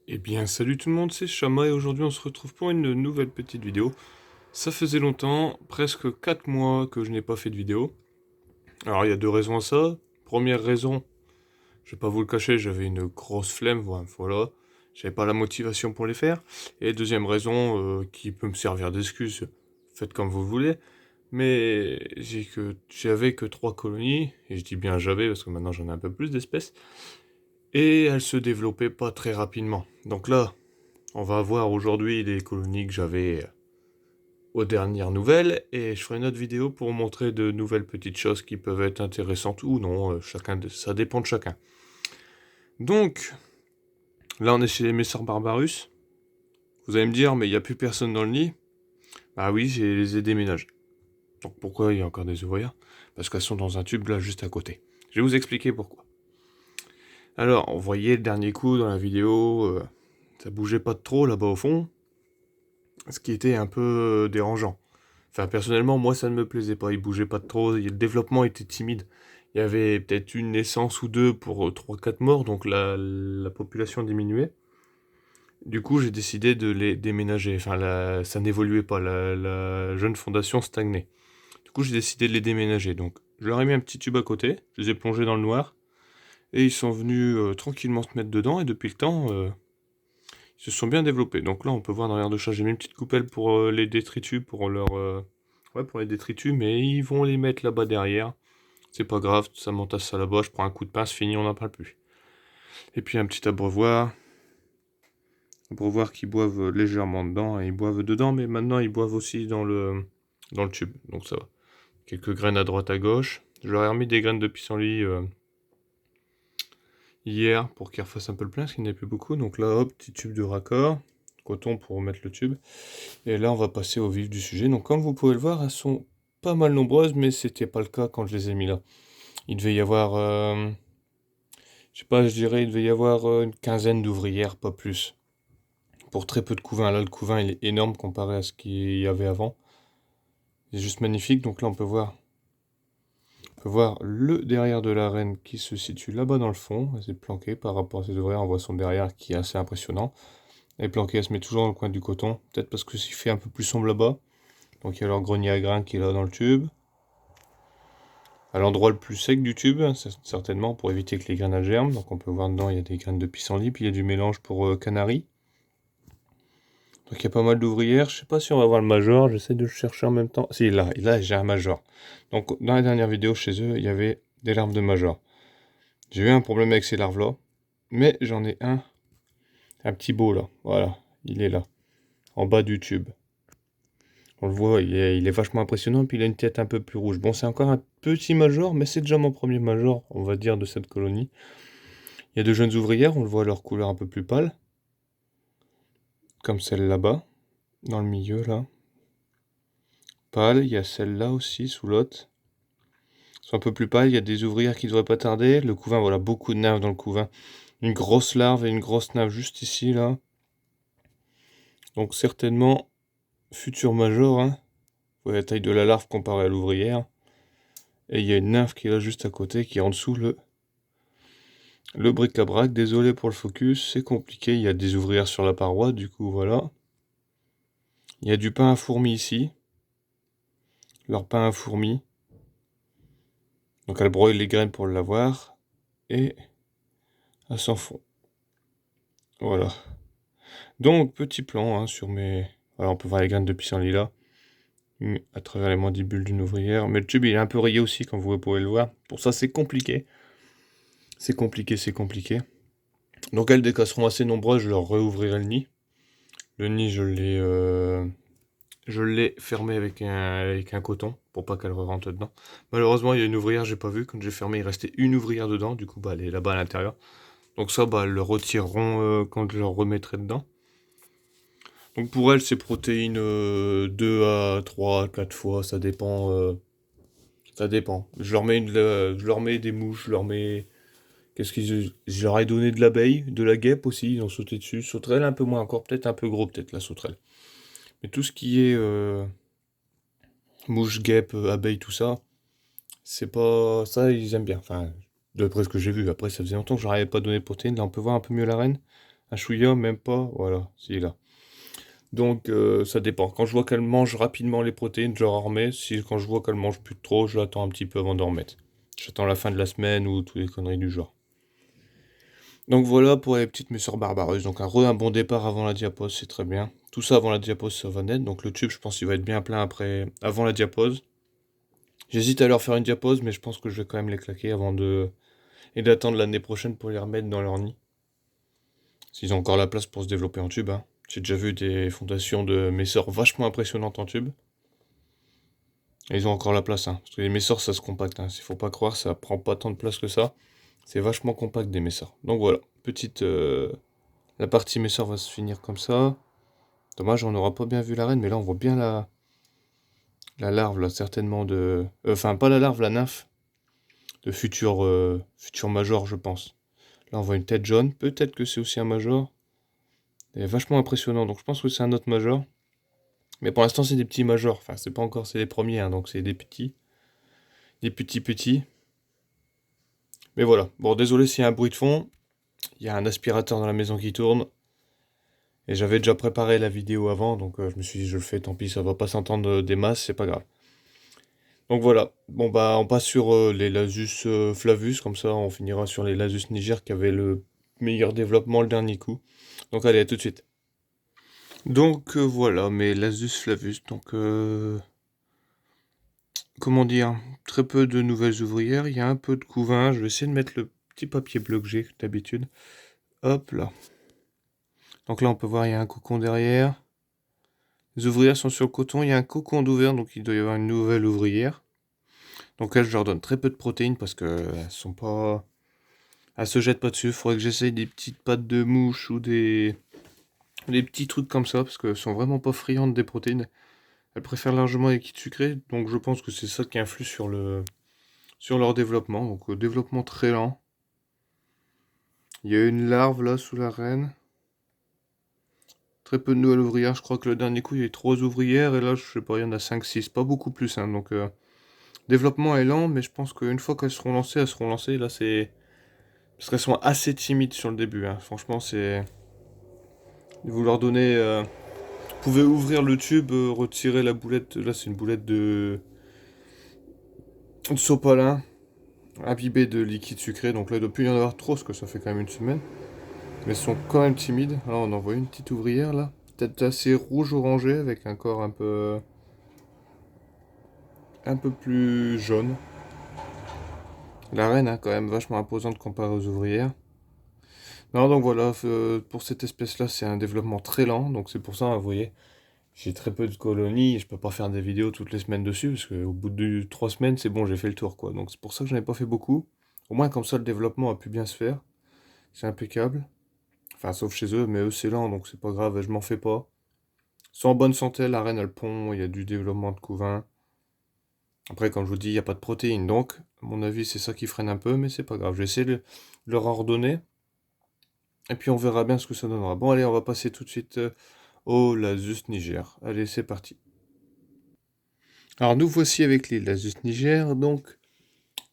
Eh bien, salut tout le monde, c'est Chama et aujourd'hui on se retrouve pour une nouvelle petite vidéo. Ça faisait longtemps, presque 4 mois que je n'ai pas fait de vidéo. Alors il y a deux raisons à ça. Première raison, je vais pas vous le cacher, j'avais une grosse flemme, voilà. J'avais pas la motivation pour les faire. Et deuxième raison, qui peut me servir d'excuse, faites comme vous voulez. Mais j'avais que 3 colonies, et je dis bien j'avais parce que maintenant j'en ai un peu plus d'espèces. Et elles se développaient pas très rapidement. Donc là, on va voir aujourd'hui les colonies que j'avais aux dernières nouvelles et je ferai une autre vidéo pour montrer de nouvelles petites choses qui peuvent être intéressantes ou non, ça dépend de chacun. Donc, là on est chez les Messrs Barbarus. Vous allez me dire, mais il n'y a plus personne dans le nid. Ah oui, j'ai les ai déménagés. Donc pourquoi il y a encore des ouvrières? Parce qu'elles sont dans un tube là juste à côté. Je vais vous expliquer pourquoi. Alors, on voyait le dernier coup dans la vidéo, ça bougeait pas de trop là-bas au fond, ce qui était un peu dérangeant. Enfin, personnellement, moi, ça ne me plaisait pas. Il bougeait pas de trop. Le développement était timide. Il y avait peut-être une naissance ou deux pour 3-4 morts, donc la population diminuait. Du coup, j'ai décidé de les déménager. Enfin, ça n'évoluait pas. La jeune fondation stagnait. Du coup, j'ai décidé de les déménager. Donc, je leur ai mis un petit tube à côté. Je les ai plongés dans le noir. Et ils sont venus tranquillement se mettre dedans. Et depuis le temps, ils se sont bien développés. Donc là, on peut voir dans l'air de chat, j'ai mis une petite coupelle pour les détritus, Ouais, pour les détritus, mais ils vont les mettre là-bas derrière. C'est pas grave, ça m'entasse ça là-bas, je prends un coup de pince, fini, on n'en parle plus. Et puis un petit abreuvoir qui boivent légèrement dedans, et ils boivent dedans, mais maintenant ils boivent aussi dans le tube, donc ça va. Quelques graines à droite à gauche. Je leur ai remis des graines de pissenlit hier pour qu'ils refassent un peu le plein, parce qu'il n'y en a plus beaucoup. Donc là, hop, petit tube de raccord, coton pour mettre le tube. Et là, on va passer au vif du sujet. Donc, comme vous pouvez le voir, elles sont pas mal nombreuses, mais c'était pas le cas quand je les ai mis là. Il devait y avoir, je sais pas, je dirais, il devait y avoir une quinzaine d'ouvrières, pas plus. Pour très peu de couvains. Là, le couvain, il est énorme comparé à ce qu'il y avait avant. C'est juste magnifique. Donc là, on peut voir le derrière de la reine qui se situe là-bas dans le fond. Elle s'est planquée par rapport à ses ouvrières. On voit son derrière qui est assez impressionnant. Elle est planquée, elle se met toujours dans le coin du coton. Peut-être parce que s'il fait un peu plus sombre là-bas. Donc il y a leur grenier à grains qui est là dans le tube. À l'endroit le plus sec du tube, certainement pour éviter que les graines germent. Donc on peut voir dedans, il y a des graines de pissenlit, puis il y a du mélange pour canaris. Donc il y a pas mal d'ouvrières. Je sais pas si on va voir le major, j'essaie de le chercher en même temps. Si, là j'ai un major. Donc dans la dernière vidéo chez eux, il y avait des larves de major. J'ai eu un problème avec ces larves là, mais j'en ai un petit beau là. Voilà, il est là, en bas du tube. On le voit, il est vachement impressionnant, puis il a une tête un peu plus rouge. Bon, c'est encore un petit major, mais c'est déjà mon premier major, on va dire, de cette colonie. Il y a de jeunes ouvrières, on le voit à leur couleur un peu plus pâle, comme celle là-bas, dans le milieu là. Pâle, il y a celle-là aussi, sous l'autre. Elles sont un peu plus pâles, il y a des ouvrières qui devraient pas tarder. Le couvain, voilà, beaucoup de nymphes dans le couvain. Une grosse larve et une grosse nymphe juste ici, là. Donc certainement, futur major, hein. Vous voyez la taille de la larve comparée à l'ouvrière. Et il y a une nymphe qui est là juste à côté, qui est en dessous le bric-à-brac. Désolé pour le focus, c'est compliqué. Il y a des ouvrières sur la paroi, du coup, voilà. Il y a du pain à fourmis ici. Leur pain à fourmis. Donc elle broye les graines pour l'avoir. Et elle s'en fond. Voilà. Donc, petit plan hein, sur mes... Voilà, on peut voir les graines de pissenlit là. À travers les mandibules d'une ouvrière. Mais le tube, il est un peu rayé aussi, comme vous pouvez le voir. Pour ça, c'est compliqué. C'est compliqué, c'est compliqué. Donc elles, dès qu'elles seront assez nombreuses, je leur réouvrirai le nid. Le nid, je l'ai fermé avec un coton pour pas qu'elle rentre dedans. Malheureusement, il y a une ouvrière, j'ai pas vu. Quand j'ai fermé, il restait une ouvrière dedans. Du coup, bah, elle est là-bas à l'intérieur. Donc ça, bah, elles le retireront quand je le remettrai dedans. Donc pour elle, c'est protéines 2 à 3, 4 fois, ça dépend. Ça dépend. Je leur mets des mouches, je leur mets. Je leur ai donné de l'abeille, de la guêpe aussi, ils ont sauté dessus. Sauterelle un peu moins encore, peut-être un peu gros, peut-être la sauterelle. Mais tout ce qui est mouche, guêpe, abeille, tout ça, c'est pas. Ça, ils aiment bien. Enfin, d'après ce que j'ai vu. Après, ça faisait longtemps que je leur avais pas donné de protéines. Là, on peut voir un peu mieux la reine. Un chouïa, même pas. Voilà, si là. Donc ça dépend. Quand je vois qu'elle mange rapidement les protéines, je leur en remets. Si quand je vois qu'elle mange plus trop, je l'attends un petit peu avant d'en remettre. J'attends la fin de la semaine ou toutes les conneries du genre. Donc voilà pour les petites messures barbareuses. Donc un bon départ avant la diapause, c'est très bien. Tout ça avant la diapause, ça va net. Donc le tube, je pense qu'il va être bien plein avant la diapause. J'hésite à leur faire une diapause, mais je pense que je vais quand même les claquer et d'attendre l'année prochaine pour les remettre dans leur nid. S'ils ont encore la place pour se développer en tube, hein. J'ai déjà vu des fondations de messors vachement impressionnantes en tube. Et ils ont encore la place, hein. Parce que les messors, ça se compacte, hein. Faut pas croire, ça prend pas tant de place que ça. C'est vachement compact des messors. Donc voilà, la partie messor va se finir comme ça. Dommage, on n'aura pas bien vu la reine, mais là on voit bien la larve, là, certainement enfin, pas la larve, la nymphe de futur major, je pense. Là on voit une tête jaune, peut-être que c'est aussi un major. Il est vachement impressionnant, donc je pense que c'est un autre major. Mais pour l'instant c'est des petits majors, enfin c'est pas encore, c'est les premiers, hein, donc c'est des petits. Des petits petits. Mais voilà, bon désolé s'il y a un bruit de fond. Il y a un aspirateur dans la maison qui tourne. Et j'avais déjà préparé la vidéo avant, donc je me suis dit je le fais, tant pis, ça va pas s'entendre des masses, c'est pas grave. Donc voilà, bon bah on passe sur les Lasus Flavus, comme ça on finira sur les Lasus Niger qui avaient le meilleur développement le dernier coup. Donc allez, à tout de suite. Donc voilà, mes Lasus Flavus, donc comment dire, très peu de nouvelles ouvrières, il y a un peu de couvain, je vais essayer de mettre le petit papier bleu que j'ai d'habitude. Hop là. Donc là on peut voir, il y a un cocon derrière. Les ouvrières sont sur le coton, il y a un cocon d'ouvert, donc il doit y avoir une nouvelle ouvrière. Donc là je leur donne très peu de protéines parce que elles sont pas... Elles se jettent pas dessus, il faudrait que j'essaye des petites pattes de mouche ou des petits trucs comme ça, parce qu'elles sont vraiment pas friandes des protéines. Elles préfèrent largement les liquides sucrés, donc je pense que c'est ça qui influe sur leur développement. Donc développement très lent. Il y a une larve là sous la reine. Très peu de nouvelles ouvrières, je crois que le dernier coup il y a eu 3 ouvrières, et là je sais pas, il y en a 5-6, pas beaucoup plus, hein, donc... Développement est lent, mais je pense qu'une fois qu'elles seront lancées, elles seront lancées. Là, c'est... Parce qu'elles sont assez timides sur le début, hein. Franchement, c'est... Vous leur donnez... Vous pouvez ouvrir le tube, retirer la boulette. Là, c'est une boulette de sopalin, imbibée de liquide sucré. Donc là, il ne doit plus y en avoir trop, parce que ça fait quand même une semaine. Mais elles sont quand même timides. Alors, on en voit une petite ouvrière, là. Tête assez rouge-orangé, avec un corps un peu plus jaune. La reine, hein, quand même vachement imposante comparée aux ouvrières. Non, donc voilà, pour cette espèce-là, c'est un développement très lent, donc c'est pour ça, vous voyez, j'ai très peu de colonies, et je peux pas faire des vidéos toutes les semaines dessus, parce qu'au bout de 3 semaines, c'est bon, j'ai fait le tour, quoi. Donc c'est pour ça que j'en ai pas fait beaucoup. Au moins, comme ça, le développement a pu bien se faire. C'est impeccable. Enfin, sauf chez eux, mais eux, c'est lent, donc c'est pas grave, je m'en fais pas. Ils sont en bonne santé, la reine, elle pond, il y a du développement de couvain. Après, comme je vous dis, il n'y a pas de protéines, donc, à mon avis, c'est ça qui freine un peu, mais c'est pas grave. Je vais essayer de leur en redonner. Et puis on verra bien ce que ça donnera. Bon allez, on va passer tout de suite au Lasus Niger. Allez, c'est parti. Alors nous voici avec les Lasus Niger. Donc,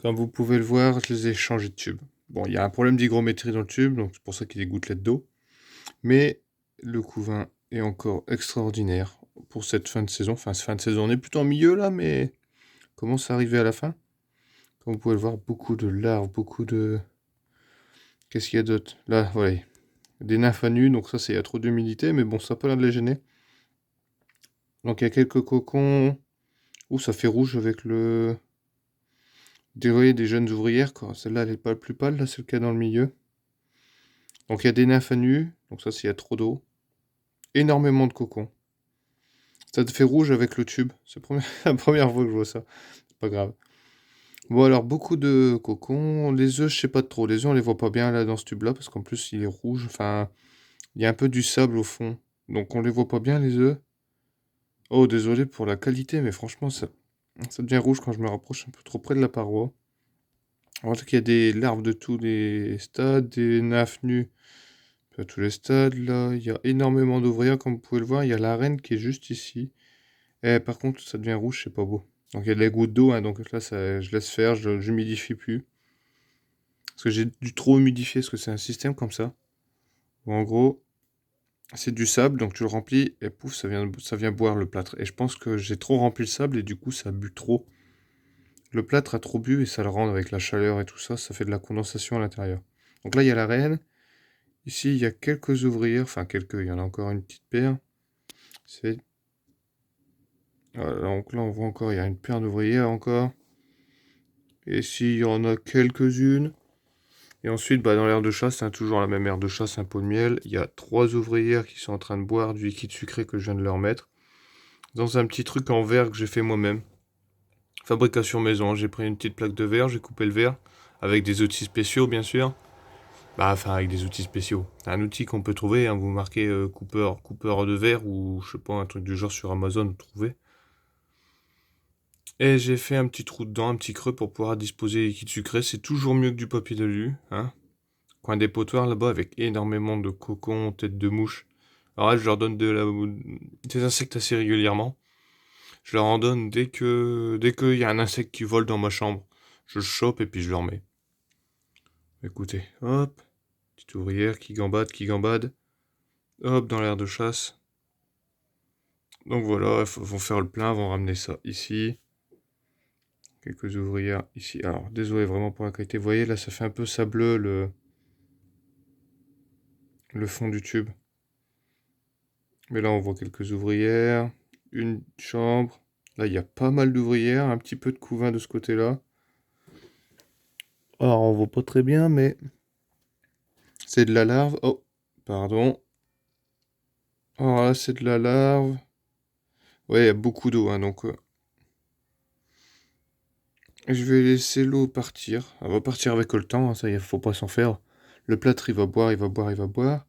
comme vous pouvez le voir, je les ai changés de tube. Bon, il y a un problème d'hygrométrie dans le tube, donc c'est pour ça qu'il y a des gouttelettes d'eau. Mais le couvain est encore extraordinaire pour cette fin de saison. Enfin, cette fin de saison, on est plutôt en milieu là, mais commence à arriver à la fin. Comme vous pouvez le voir, beaucoup de larves, beaucoup de... Qu'est-ce qu'il y a d'autre? Là, voilà, des nymphes à nu, donc ça c'est il y a trop d'humidité, mais bon, ça n'a pas l'air de les gêner. Donc il y a quelques cocons. Ouh, ça fait rouge avec le... des jeunes ouvrières, quoi. Celle-là, elle est pas le plus pâle, là, c'est le cas dans le milieu. Donc il y a des nymphes à nu, donc ça, s'il y a trop d'eau. Énormément de cocons. Ça te fait rouge avec le tube. C'est la première fois que je vois ça. C'est pas grave. Bon, alors, beaucoup de cocons. Les œufs, je sais pas trop. Les œufs, on les voit pas bien, là, dans ce tube-là, parce qu'en plus, il est rouge. Enfin, il y a un peu du sable au fond. Donc on les voit pas bien, les œufs. Oh, désolé pour la qualité, mais franchement, ça devient rouge quand je me rapproche un peu trop près de la paroi. En tout cas, il y a des larves de tous les stades, des nymphes nues à tous les stades. Là, il y a énormément d'ouvrières, comme vous pouvez le voir. Il y a la reine qui est juste ici. Et par contre, ça devient rouge, c'est pas beau. Donc il y a des gouttes d'eau, hein, donc là, je laisse faire, je n'humidifie plus. Parce que j'ai dû trop humidifier, parce que c'est un système comme ça. Bon, en gros, c'est du sable, donc tu le remplis et pouf, ça vient boire le plâtre. Et je pense que j'ai trop rempli le sable et du coup ça bu trop. Le plâtre a trop bu et ça le rend avec la chaleur et tout ça, ça fait de la condensation à l'intérieur. Donc là il y a la reine. Ici il y a quelques ouvrières, enfin quelques, il y en a encore une petite paire. C'est... Voilà, donc là on voit encore, il y a une paire d'ouvrières encore. Et ici il y en a quelques-unes. Et ensuite, dans l'aire de chasse, c'est toujours la même aire de chasse, un pot de miel. Il y a 3 ouvrières qui sont en train de boire du liquide sucré que je viens de leur mettre. Dans un petit truc en verre que j'ai fait moi-même. Fabrication maison, j'ai pris une petite plaque de verre, j'ai coupé le verre. Avec des outils spéciaux, bien sûr. Enfin, avec des outils spéciaux. C'est un outil qu'on peut trouver, hein, vous marquez coupeur de verre ou je sais pas, un truc du genre sur Amazon, vous trouvez. Et j'ai fait un petit trou dedans, un petit creux pour pouvoir disposer du liquide sucré. C'est toujours mieux que du papier d'alu, hein. Coin des potoirs là-bas avec énormément de cocons, têtes de mouche. Alors là, je leur donne des insectes assez régulièrement. Je leur en donne dès qu'il y a un insecte qui vole dans ma chambre. Je le chope et puis je leur mets. Écoutez, hop, petite ouvrière qui gambade, hop, dans l'aire de chasse. Donc voilà, ils vont faire le plein, vont ramener ça ici. Quelques ouvrières ici. Alors, désolé vraiment pour la qualité. Vous voyez, là, ça fait un peu sableux le fond du tube. Mais là, on voit quelques ouvrières, une chambre. Là, il y a pas mal d'ouvrières, un petit peu de couvain de ce côté-là. Alors, on voit pas très bien, mais c'est de la larve. Oh, pardon. Alors là, c'est de la larve. Ouais, il y a beaucoup d'eau, hein, donc je vais laisser l'eau partir. Elle va partir avec le temps, hein, ça, il faut pas s'en faire. Le plâtre, il va boire, il va boire, il va boire.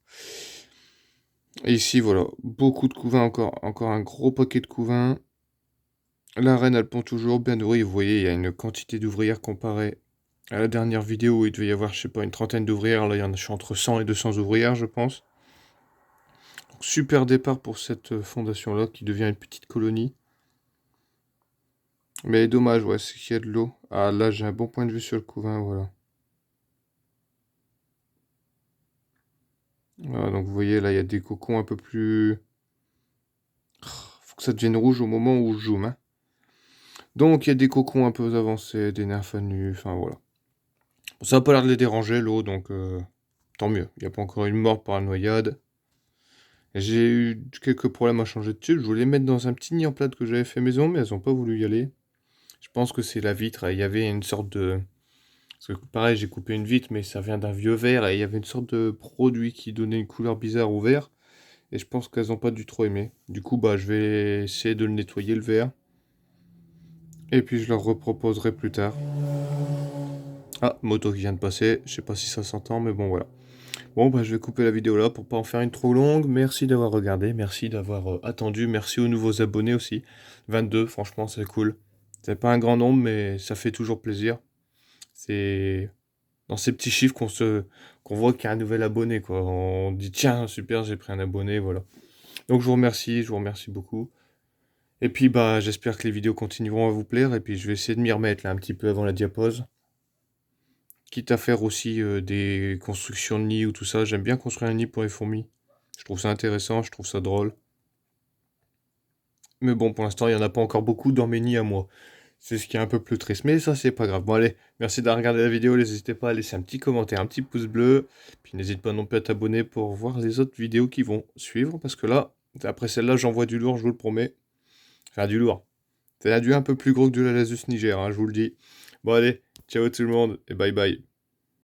Et ici, voilà, beaucoup de couvain encore. Encore un gros paquet de couvain. La reine, elle pond toujours bien nourrie. Vous voyez, il y a une quantité d'ouvrières comparée à la dernière vidéo où il devait y avoir, je sais pas, une trentaine d'ouvrières. Là, je suis entre 100 et 200 ouvrières, je pense. Donc, super départ pour cette fondation-là qui devient une petite colonie. Mais dommage, ouais, c'est qu'il y a de l'eau. Ah, là, j'ai un bon point de vue sur le couvain, voilà. Voilà, donc vous voyez, là, il y a des cocons un peu plus... Faut que ça devienne rouge au moment où je zoome, hein. Donc, il y a des cocons un peu avancés, des nerfs à nu, enfin, voilà. Bon, ça n'a pas l'air de les déranger, l'eau, donc tant mieux. Il n'y a pas encore une mort par la noyade. J'ai eu quelques problèmes à changer de tube. Je voulais les mettre dans un petit nid en plâtre que j'avais fait maison, mais elles n'ont pas voulu y aller. Je pense que c'est la vitre. Il y avait une sorte de... Parce que pareil, j'ai coupé une vitre, mais ça vient d'un vieux verre. Et il y avait une sorte de produit qui donnait une couleur bizarre au verre. Et je pense qu'elles n'ont pas dû trop aimer. Du coup, je vais essayer de le nettoyer, le verre. Et puis je leur reproposerai plus tard. Ah, moto qui vient de passer. Je sais pas si ça s'entend, mais bon, voilà. Bon, je vais couper la vidéo là pour pas en faire une trop longue. Merci d'avoir regardé, merci d'avoir attendu, merci aux nouveaux abonnés aussi. 22, franchement, c'est cool. C'est pas un grand nombre, mais ça fait toujours plaisir. C'est dans ces petits chiffres qu'on voit qu'il y a un nouvel abonné, quoi. On dit, tiens, super, j'ai pris un abonné, voilà. Donc je vous remercie beaucoup. Et puis, j'espère que les vidéos continueront à vous plaire. Et puis, je vais essayer de m'y remettre là un petit peu avant la diapause. Quitte à faire aussi des constructions de nids ou tout ça. J'aime bien construire un nid pour les fourmis. Je trouve ça intéressant, je trouve ça drôle. Mais bon, pour l'instant, il n'y en a pas encore beaucoup dans mes nids à moi. C'est ce qui est un peu plus triste, mais ça, c'est pas grave. Bon, allez, merci d'avoir regardé la vidéo. N'hésitez pas à laisser un petit commentaire, un petit pouce bleu. Puis n'hésite pas non plus à t'abonner pour voir les autres vidéos qui vont suivre. Parce que là, après celle-là, j'envoie du lourd, je vous le promets. Enfin, du lourd. C'est du un peu plus gros que du Lalazus Niger, hein, je vous le dis. Bon, allez, ciao tout le monde et bye bye.